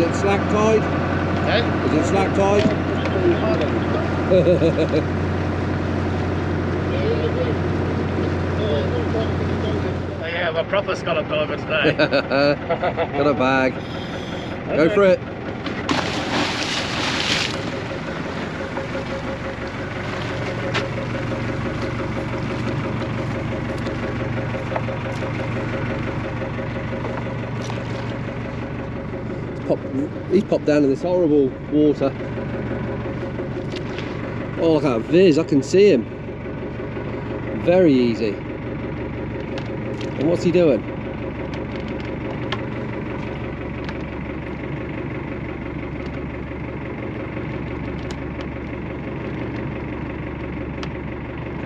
it slack tide? Eh? Is it slack tide? Yeah, I'm a proper scallop diver today. Got a bag. Go for it. He's popped down in this horrible water. Oh, look at that viz, I can see him. Very easy. And what's he doing?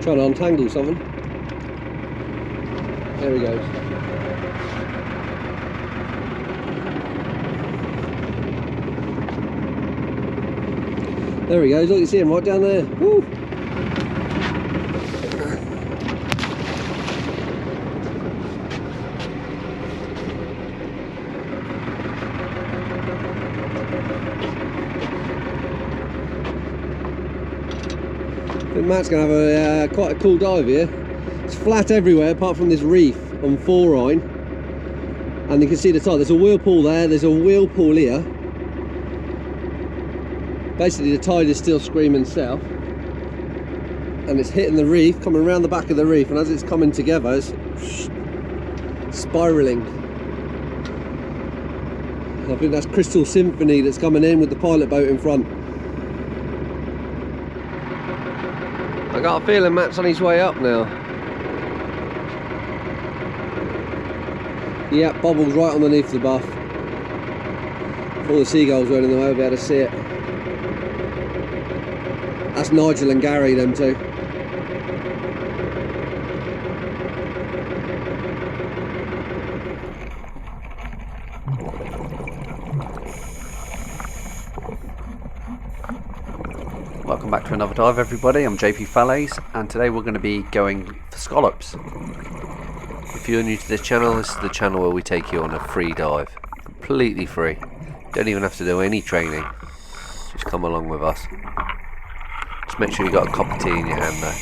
Trying to untangle something. There he goes. There he goes, look, you see him right down there. Woo. I think Matt's going to have quite a cool dive here. It's flat everywhere apart from this reef on 4 Rhine. And you can see the tide, there's a whirlpool there, there's a whirlpool here. Basically the tide is still screaming south and it's hitting the reef, coming around the back of the reef, and as it's coming together it's spiralling. I think that's Crystal Symphony that's coming in with the pilot boat in front. I got a feeling Matt's on his way up now. Yeah, bubbles right underneath the buff. If all the seagulls were in the way, we'll be able to see it. That's Nigel and Gary, them two. Welcome back to another dive, everybody. I'm JP Falaise, and today we're going to be going for scallops. If you're new to this channel, this is the channel where we take you on a free dive. Completely free. Don't even have to do any training. Just come along with us. Just make sure you got a cup of tea in your hand though.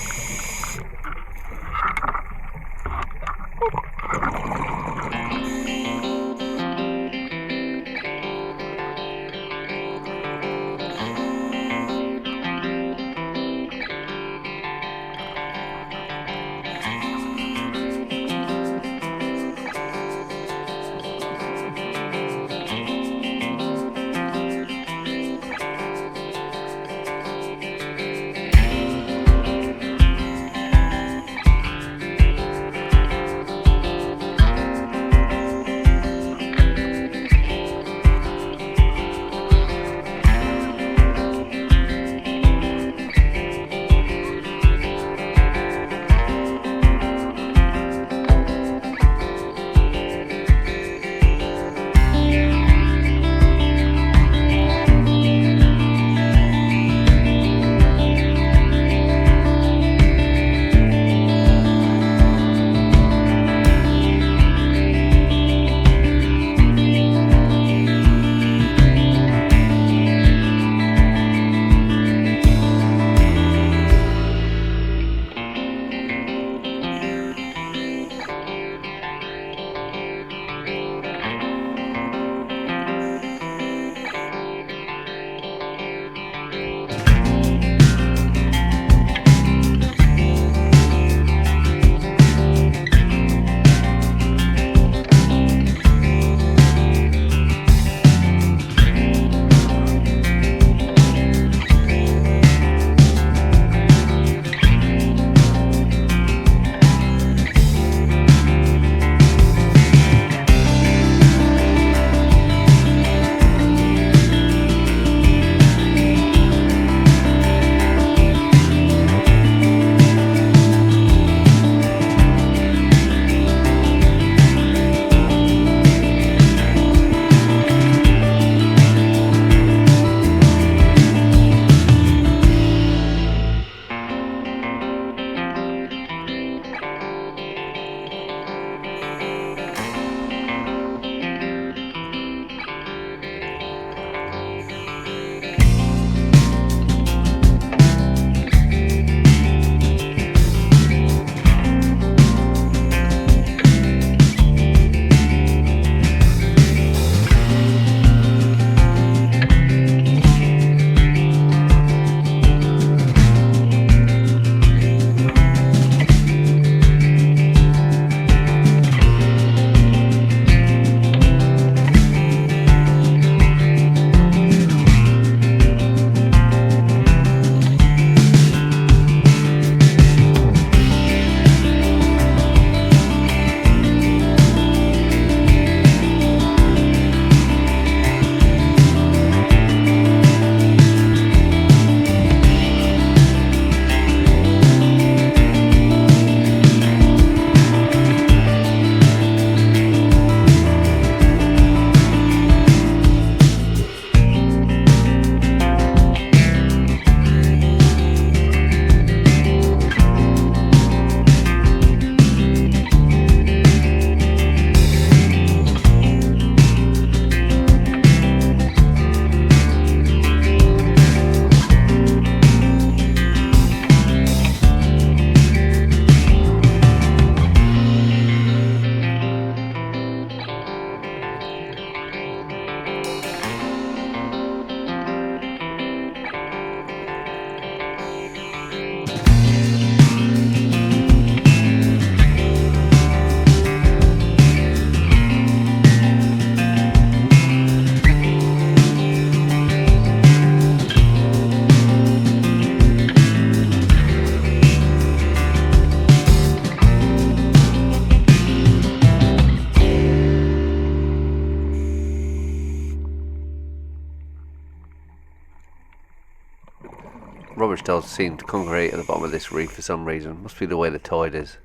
rubbish does seem to congregate at the bottom of this reef for some reason. Must be the way the tide is.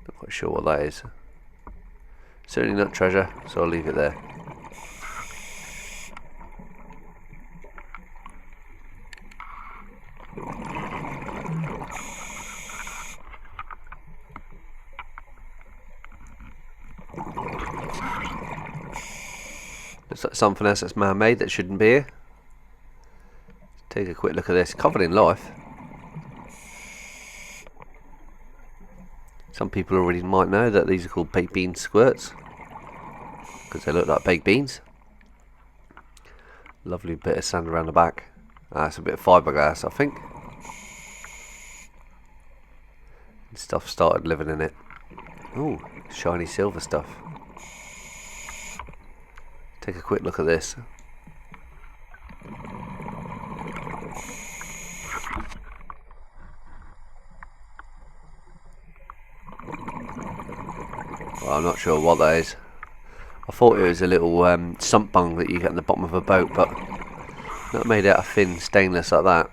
Not quite sure what that is. Certainly not treasure, so I'll leave it there. Looks like something else that's man-made that shouldn't be here. Take a quick look at this. Covered in life. Some people already might know that these are called baked bean squirts, because they look like baked beans. Lovely bit of sand around the back. That's a bit of fiberglass, I think. And stuff started living in it. Ooh, shiny silver stuff. Take a quick look at this. Well, I'm not sure what that is. I thought it was a little sump bung that you get in the bottom of a boat, but not made out of thin stainless like that.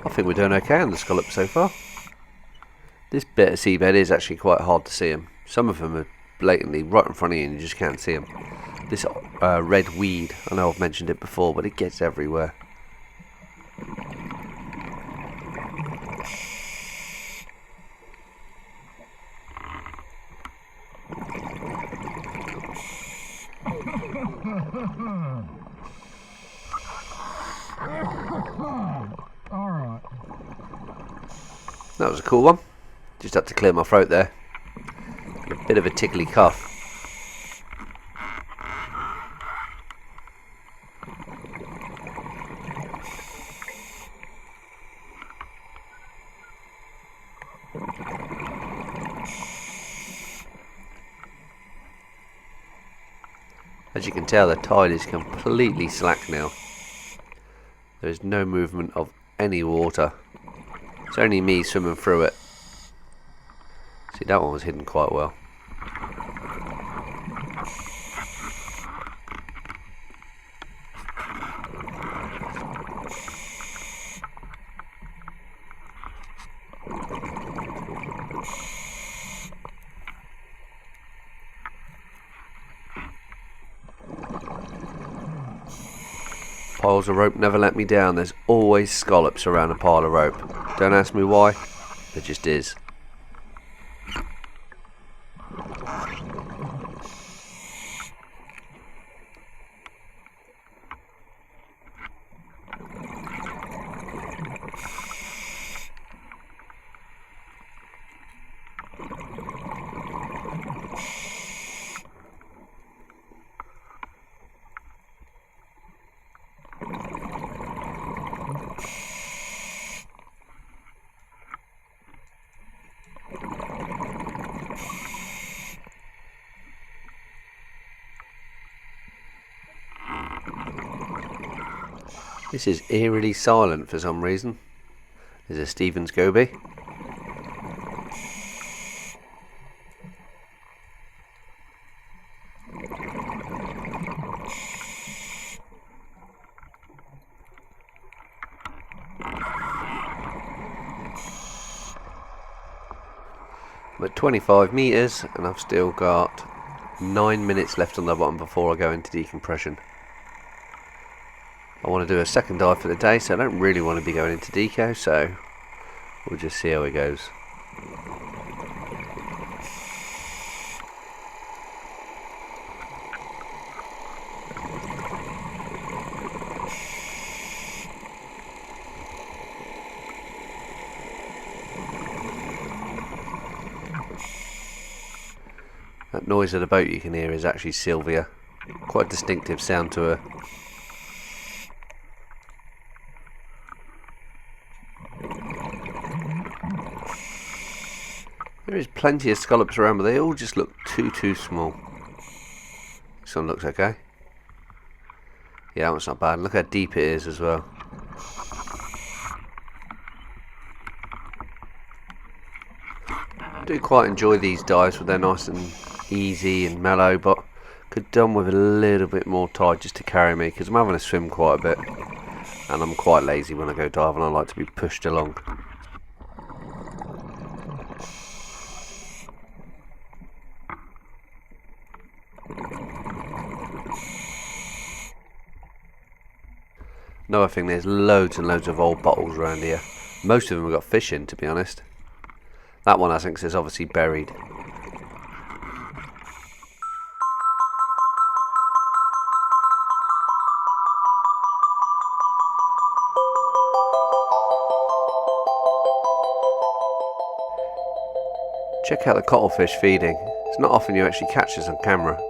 I think we're doing okay on the scallop so far. This bit of seabed is actually quite hard to see them. Some of them are blatantly right in front of you and you just can't see them. This red weed, I know I've mentioned it before, but it gets everywhere. That was a cool one. Just had to clear my throat there. A bit of a tickly cough. As you can tell, the tide is completely slack now. There is no movement of any water. It's only me swimming through it. See, that one was hidden quite well. Piles of rope never let me down. There's always scallops around a pile of rope. Don't ask me why, there just is. This is eerily silent for some reason. There's a Stevens goby. I'm at 25 metres and I've still got 9 minutes left on the bottom before I go into decompression. I want to do a second dive for the day, so I don't really want to be going into deco, so we'll just see how it goes. That noise of the boat you can hear is actually Sylvia. Quite a distinctive sound to her. There is plenty of scallops around, but they all just look too small. This one looks okay. Yeah, that one's not bad. Look how deep it is as well. I do quite enjoy these dives where they're nice and easy and mellow, but could done with a little bit more tide just to carry me, because I'm having to swim quite a bit and I'm quite lazy when I go diving. I like to be pushed along. Another thing, there's loads and loads of old bottles around here. Most of them have got fish in, to be honest. That one I think is obviously buried. Check out the cuttlefish feeding. It's not often you actually catch this on camera.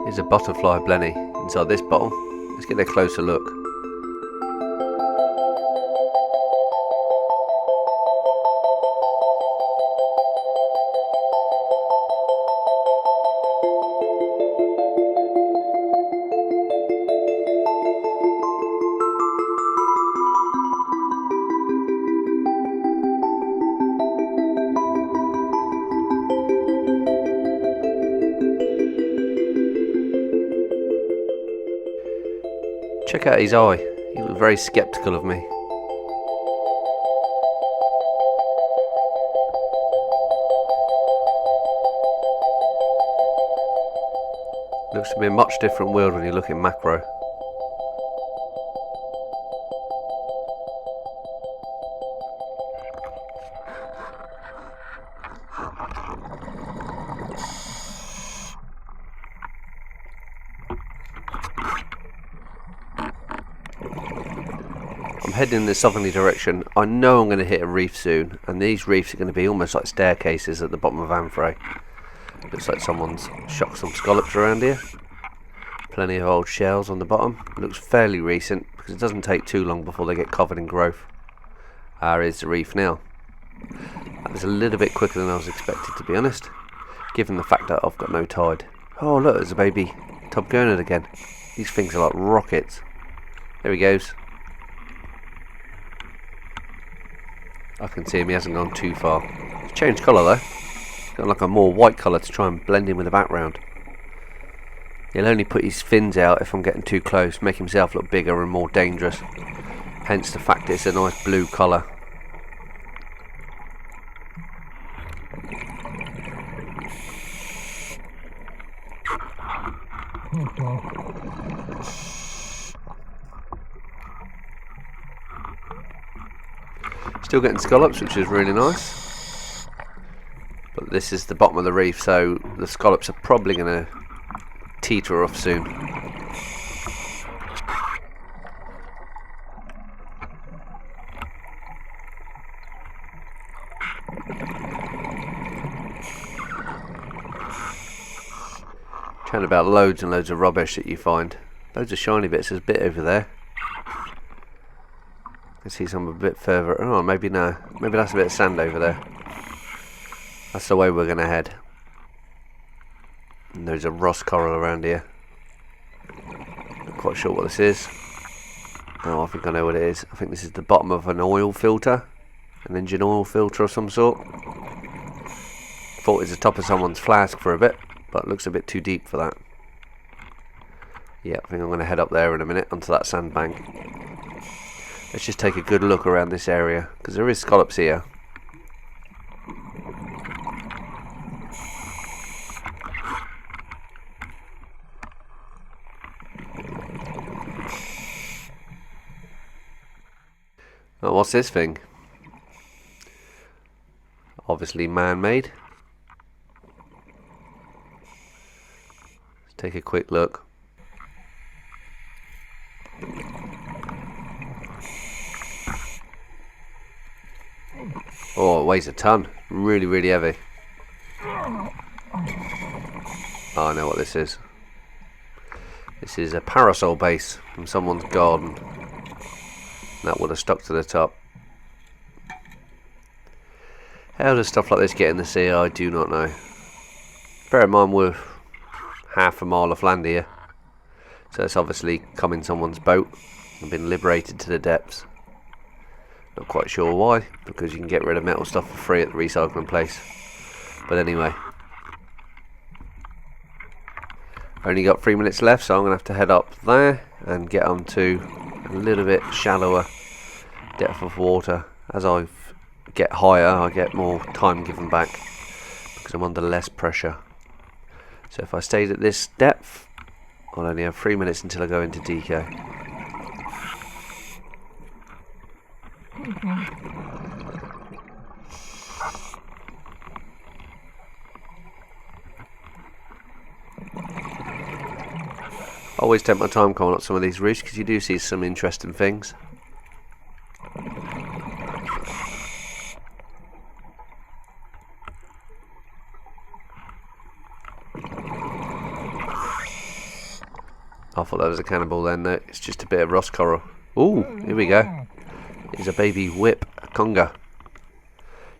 Here's a butterfly blenny inside this bottle. Let's get a closer look. Check out his eye. He looked very sceptical of me. Looks to be a much different world when you look in macro. I'm heading in the southerly direction. I know I'm going to hit a reef soon, and these reefs are going to be almost like staircases at the bottom of Anfray. Looks like someone's shocked some scallops around here. Plenty of old shells on the bottom. Looks fairly recent because it doesn't take too long before they get covered in growth. Here's the reef now. That was a little bit quicker than I was expected, to be honest, given the fact that I've got no tide. Oh look, there's a baby tub gurnard again. These things are like rockets. There he goes. I can see him, he hasn't gone too far. He's changed colour though. He's got like a more white colour to try and blend in with the background. He'll only put his fins out if I'm getting too close, make himself look bigger and more dangerous. Hence the fact it's a nice blue colour. Still getting scallops, which is really nice. But this is the bottom of the reef, so the scallops are probably going to teeter off soon. Chatting about loads and loads of rubbish that you find. Loads of shiny bits. There's a bit over there. I can see some a bit further. Oh, maybe no. Maybe that's a bit of sand over there. That's the way we're going to head. And there's a Ross coral around here. Not quite sure what this is. Oh, I think I know what it is. I think this is the bottom of an oil filter. An engine oil filter of some sort. Thought it was the top of someone's flask for a bit, but it looks a bit too deep for that. Yeah, I think I'm going to head up there in a minute onto that sandbank. Let's just take a good look around this area, because there is scallops here. Oh, what's this thing? Obviously man-made. Let's take a quick look. Oh, it weighs a ton. Really, really heavy. Oh, I know what this is. This is a parasol base from someone's garden. That would have stuck to the top. How does stuff like this get in the sea? I do not know. Bear in mind we're half a mile of land here. So it's obviously come in someone's boat and been liberated to the depths. Not quite sure why, because you can get rid of metal stuff for free at the recycling place. But anyway. Only got 3 minutes left, so I'm going to have to head up there and get on to a little bit shallower depth of water. As I get higher, I get more time given back because I'm under less pressure. So if I stayed at this depth, I'll only have 3 minutes until I go into DK. I always take my time coming up some of these reefs because you do see some interesting things. I thought that was a cannibal then, no, it's just a bit of rust coral. Ooh, here we go. It's a baby whip, a conger.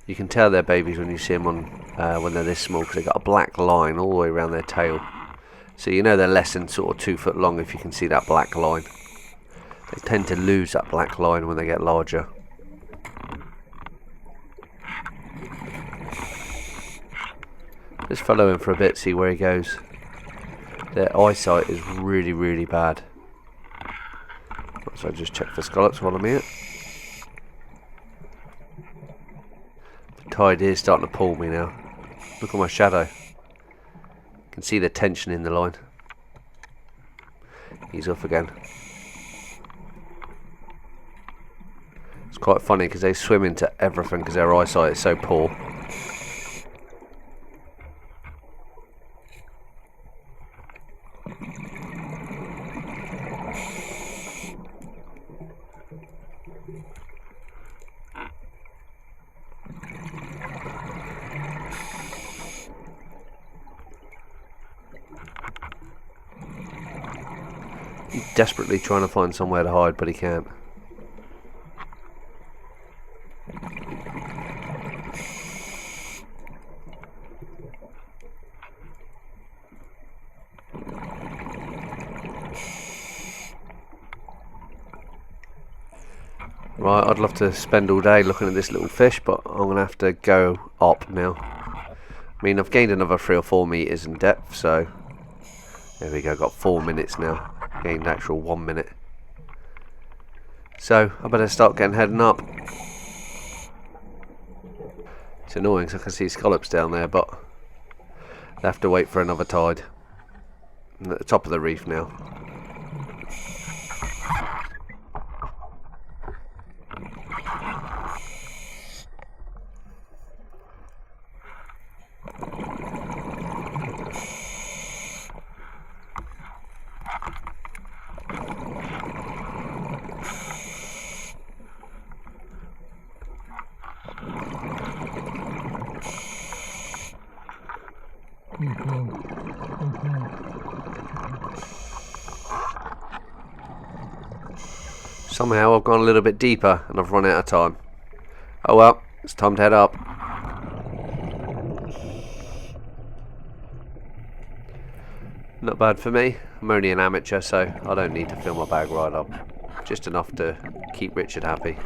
You can tell they're babies when you see them on, when they're this small because they've got a black line all the way around their tail. So you know they're less than sort of 2 foot long if you can see that black line. They tend to lose that black line when they get larger. Just follow him for a bit, see where he goes. Their eyesight is really, really bad. So I just check for scallops while I'm here. The tide is starting to pull me now. Look at my shadow. You can see the tension in the line. He's off again. It's quite funny because they swim into everything because their eyesight is so poor. He's desperately trying to find somewhere to hide, but he can't. Right, I'd love to spend all day looking at this little fish, but I'm going to have to go up now. I mean, I've gained another 3 or 4 meters in depth, so there we go, got 4 minutes now. Gained actual 1 minute. So I better start heading up. It's annoying because I can see scallops down there, but I have to wait for another tide. I'm at the top of the reef now. Somehow I've gone a little bit deeper and I've run out of time. Oh well, it's time to head up. Not bad for me. I'm only an amateur, so I don't need to fill my bag right up. Just enough to keep Richard happy.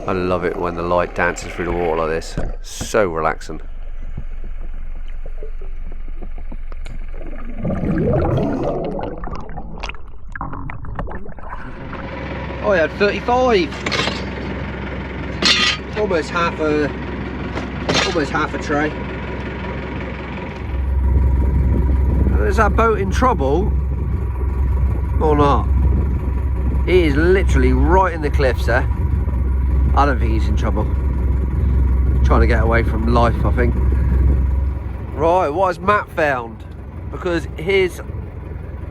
I love it when the light dances through the water like this. So relaxing. I had 35. Almost half a tray. Is that boat in trouble or not? He is literally right in the cliffs there. I don't think he's in trouble. Trying to get away from life, I think. Right, what has Matt found? Because his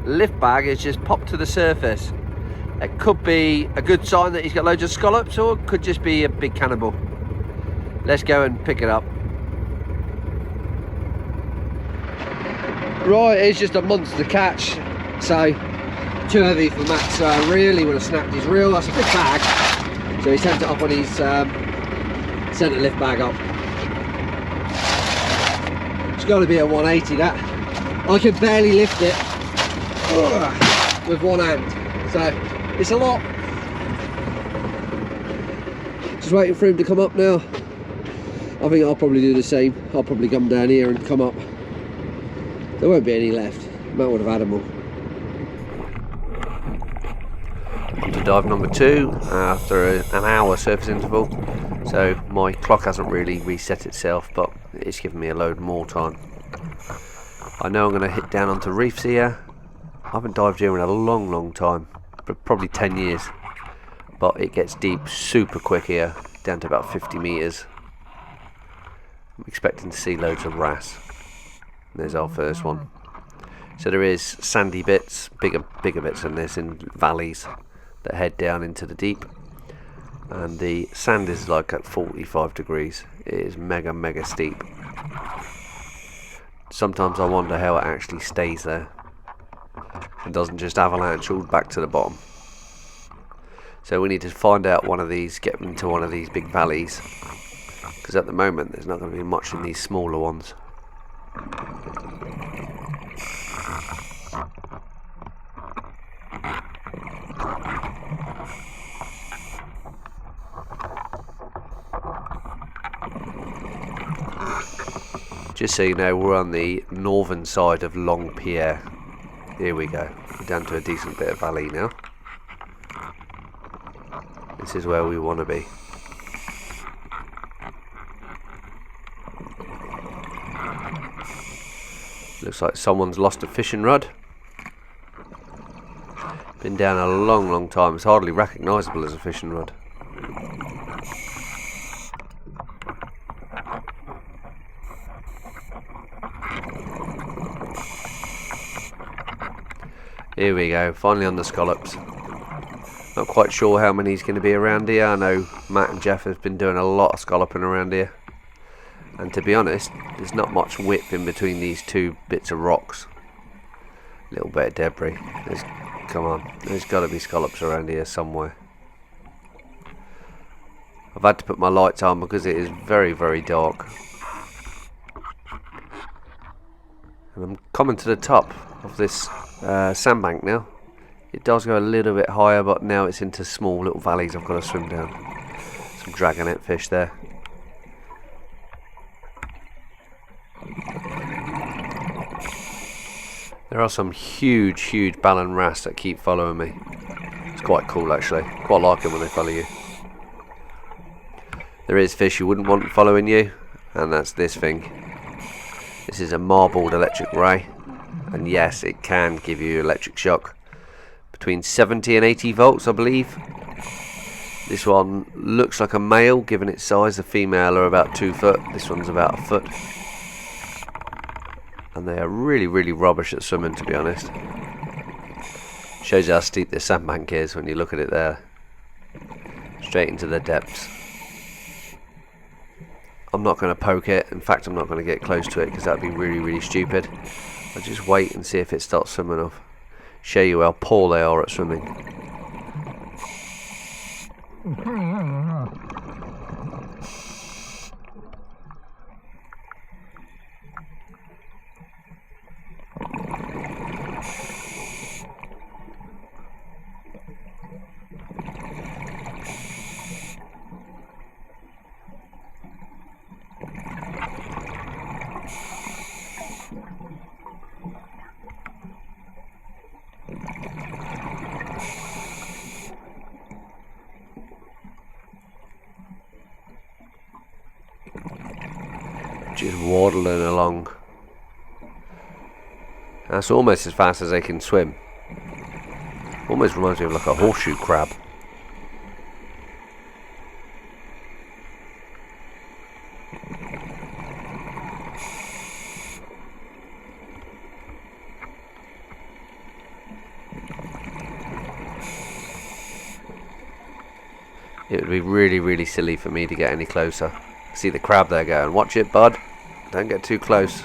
lift bag has just popped to the surface. It could be a good sign that he's got loads of scallops, or it could just be a big cannibal. Let's go and pick it up. Right, it's just a monster catch, so too heavy for Matt, so I really would have snapped his reel. That's a big bag, so he sent it up on his centre lift bag up. It's got to be a 180 that. I can barely lift it with one hand, so it's a lot. Just waiting for him to come up now. I think I'll probably do the same. I'll probably come down here and come up. There won't be any left. Matt would have had them all. On to dive number 2 after an hour surface interval. So my clock hasn't really reset itself, but it's given me a load more time. I know I'm going to hit down onto reefs here. I haven't dived here in a long time, but probably 10 years. But it gets deep super quick here, down to about 50 metres. I'm expecting to see loads of wrasse. There's our first one. So there is sandy bits, bigger bits than this, in valleys that head down into the deep. And the sand is like at 45 degrees. It is mega steep. Sometimes I wonder how it actually stays there and doesn't just avalanche all back to the bottom. So we need to find out one of these, get into one of these big valleys, because at the moment there's not going to be much in these smaller ones. Just so you know, we're on the northern side of Long Pierre. Here we go. We're down to a decent bit of valley now. This is where we want to be. Looks like someone's lost a fishing rod. Been down a long time. It's hardly recognisable as a fishing rod. Here we go, finally on the scallops. Not quite sure how many is going to be around here. I know Matt and Jeff have been doing a lot of scalloping around here. And to be honest, there's not much width in between these two bits of rocks. A little bit of debris. Come on, there's got to be scallops around here somewhere. I've had to put my lights on because it is very dark. And I'm coming to the top of this sandbank now. It does go a little bit higher, but now it's into small little valleys I've got to swim down. Some dragonet fish there. There are some huge ballan wrasse that keep following me. It's quite cool actually. Quite like it when they follow you. There is fish you wouldn't want following you, and that's this thing. This is a marbled electric ray, and yes, it can give you electric shock. Between 70 and 80 volts, I believe. This one looks like a male given its size. The female are about 2 foot. This one's about 1 foot. And they are really rubbish at swimming, to be honest. Shows you how steep this sandbank is when you look at it there. Straight into the depths. I'm not going to poke it. In fact, I'm not going to get close to it because that would be really stupid. I'll just wait and see if it starts swimming off. Show you how poor they are at swimming. Just waddling along. That's almost as fast as they can swim. Almost reminds me of like a horseshoe crab. it would be really, really silly for me to get any closer. See the crab there going, watch it, bud. Don't get too close.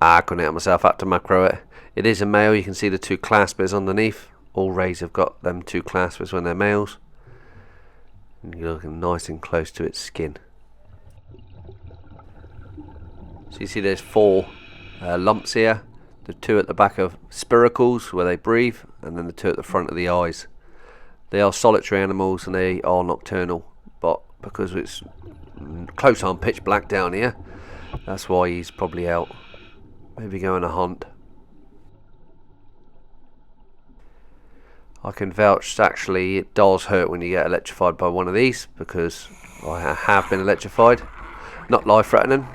I couldn't help myself, had to macro it. It is a male, you can see the 2 claspers underneath. All rays have got them 2 claspers when they're males. And you're looking nice and close to its skin. So you see there's 4 lumps here. The 2 at the back of spiracles where they breathe, and then the 2 at the front of the eyes. They are solitary animals and they are nocturnal, but because it's close on pitch black down here, that's why he's probably out. Maybe going a hunt. I can vouch, actually it does hurt when you get electrified by one of these, because I have been electrified. Not life threatening.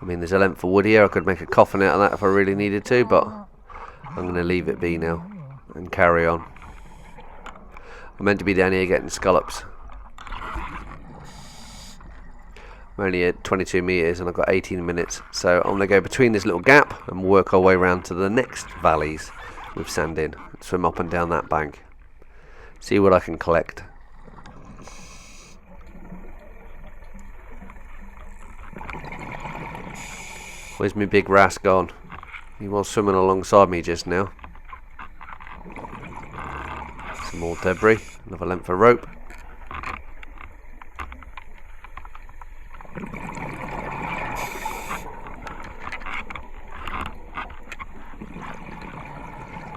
I mean, there's a length of wood here, I could make a coffin out of that if I really needed to, but I'm going to leave it be now and carry on. I'm meant to be down here getting scallops. I'm only at 22 metres and I've got 18 minutes, so I'm going to go between this little gap and work our way around to the next valleys with sand in. Swim up and down that bank. See what I can collect. Where's my big wrasse gone? He was swimming alongside me just now. Some more debris, another length of rope.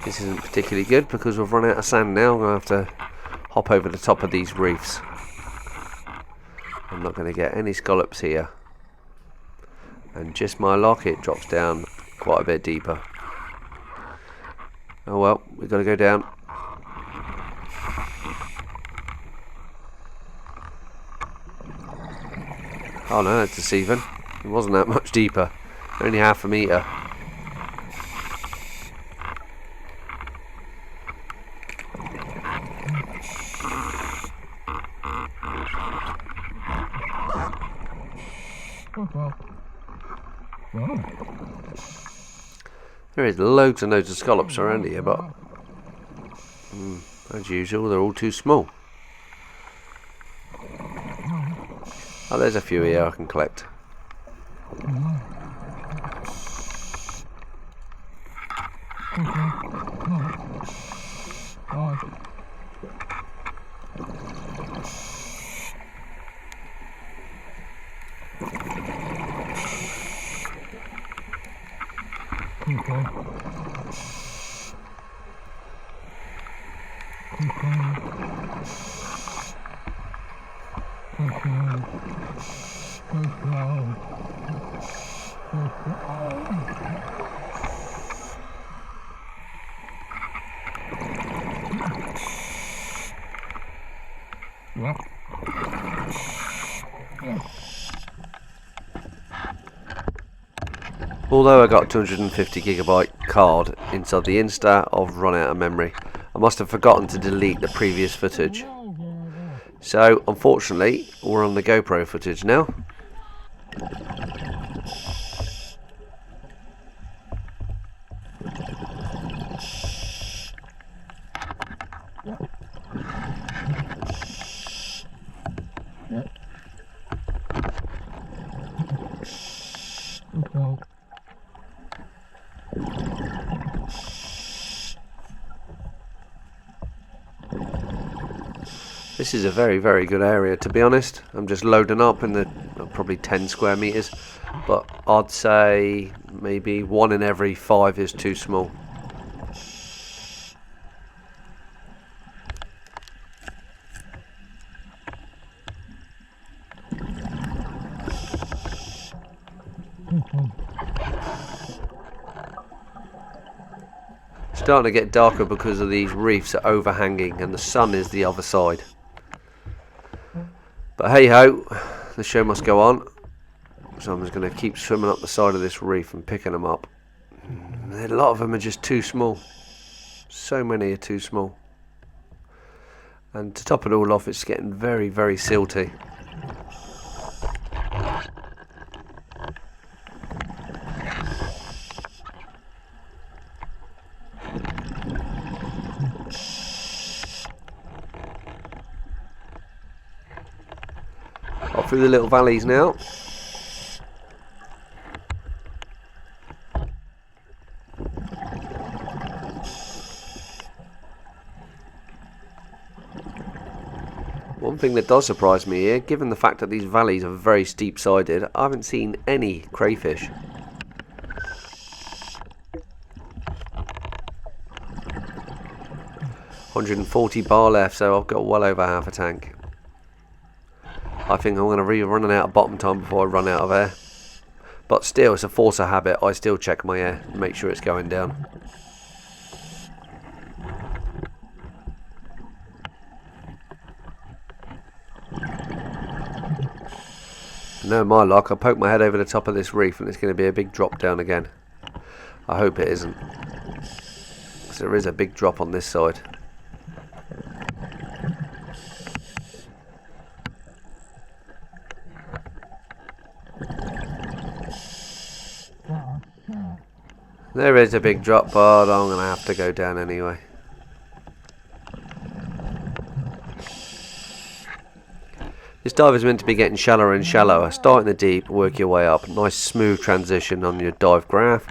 This isn't particularly good because we've run out of sand now. I'm going to have to hop over the top of these reefs. I'm not going to get any scallops here. And just my luck, it drops down quite a bit deeper. Oh well, we've got to go down. Oh no, that's deceiving. It wasn't that much deeper. Only half a metre. There is loads and loads of scallops around here, but as usual, they're all too small. Oh, there's a few here I can collect. Although I got 250 gigabyte card inside the Insta, I've run out of memory. I must have forgotten to delete the previous footage. So unfortunately, we're on the GoPro footage now. This is a very, very good area, to be honest. I'm just loading up in the probably 10 square meters, but I'd say maybe 1 in every 5 is too small. Starting to get darker because of these reefs are overhanging and the sun is the other side. But hey ho, the show must go on. So I'm just going to keep swimming up the side of this reef and picking them up. A lot of them are just too small. So many are too small. And to top it all off, it's getting very, very silty. Up through the little valleys now. One thing that does surprise me here, given the fact that these valleys are very steep-sided, I haven't seen any crayfish. $140 left, so I've got well over half a tank. I think I'm going to be running out of bottom time before I run out of air. But still, it's a force of habit. I still check my air and make sure it's going down. No, my luck, I poke my head over the top of this reef and it's going to be a big drop down again. I hope it isn't, because there is a big drop on this side. There is a big drop, but I'm going to have to go down anyway. This dive is meant to be getting shallower and shallower. Start in the deep, work your way up. Nice smooth transition on your dive graph.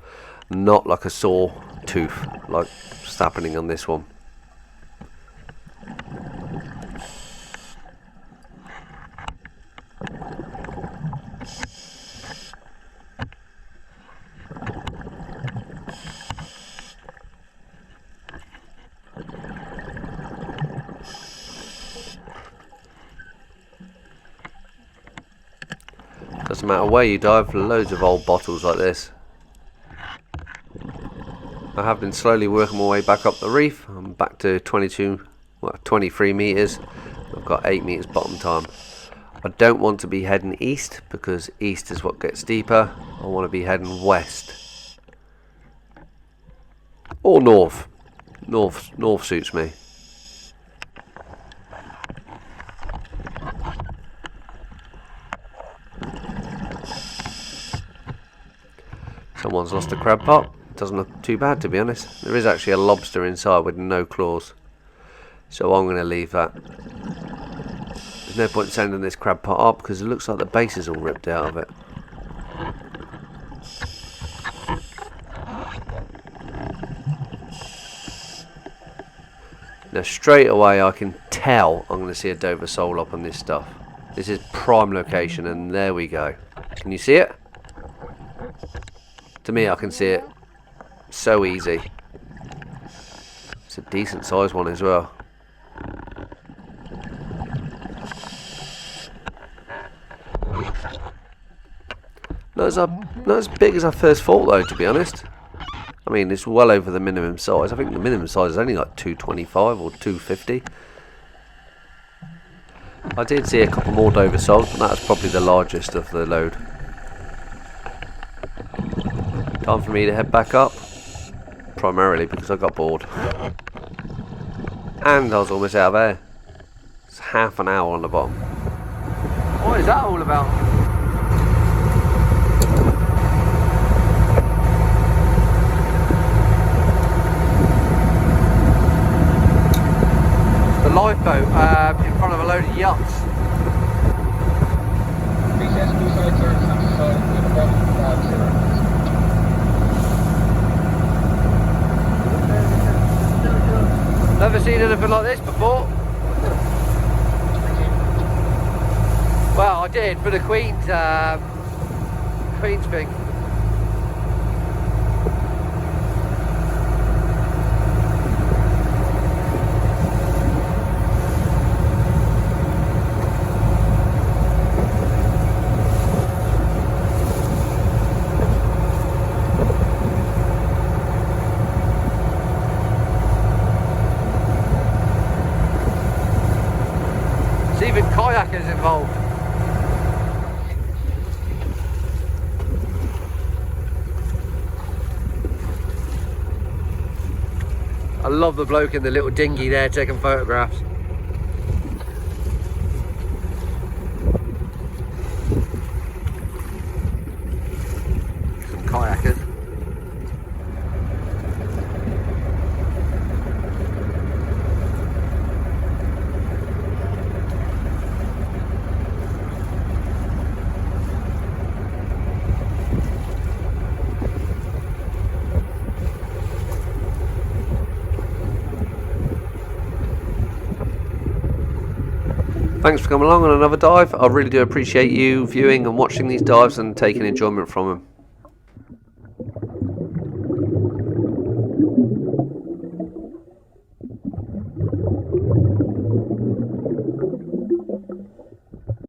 Not like a saw tooth, like what's happening on this one. Doesn't matter where you dive, loads of old bottles like this. I have been slowly working my way back up the reef. I'm back to 23 metres. I've got 8 metres bottom time. I don't want to be heading east, because east is what gets deeper. I want to be heading west. Or north. North suits me. Someone's lost a crab pot. Doesn't look too bad, to be honest. There is actually a lobster inside with no claws, so I'm going to leave that. There's no point in sending this crab pot up because it looks like the base is all ripped out of it. Now straight away I can tell I'm going to see a Dover sole up on this stuff. This is prime location, and there we go. Can you see it? To me, I can see it so easy. It's a decent sized one as well. Not as big as I first thought though, to be honest. I mean, it's well over the minimum size. I think the minimum size is only like 225 or 250. I did see a couple more Dover soles, but that was probably the largest of the load. Time for me to head back up, primarily because I got bored and I was almost out of air. It's half an hour on the bottom. What is that all about? The lifeboat in front of a load of yachts. Never seen anything like this before. Well, I did for the Queen's thing. Even kayakers involved. I love the bloke in the little dinghy there taking photographs. Some kayakers. Thanks for coming along on another dive. I really do appreciate you viewing and watching these dives and taking enjoyment from them.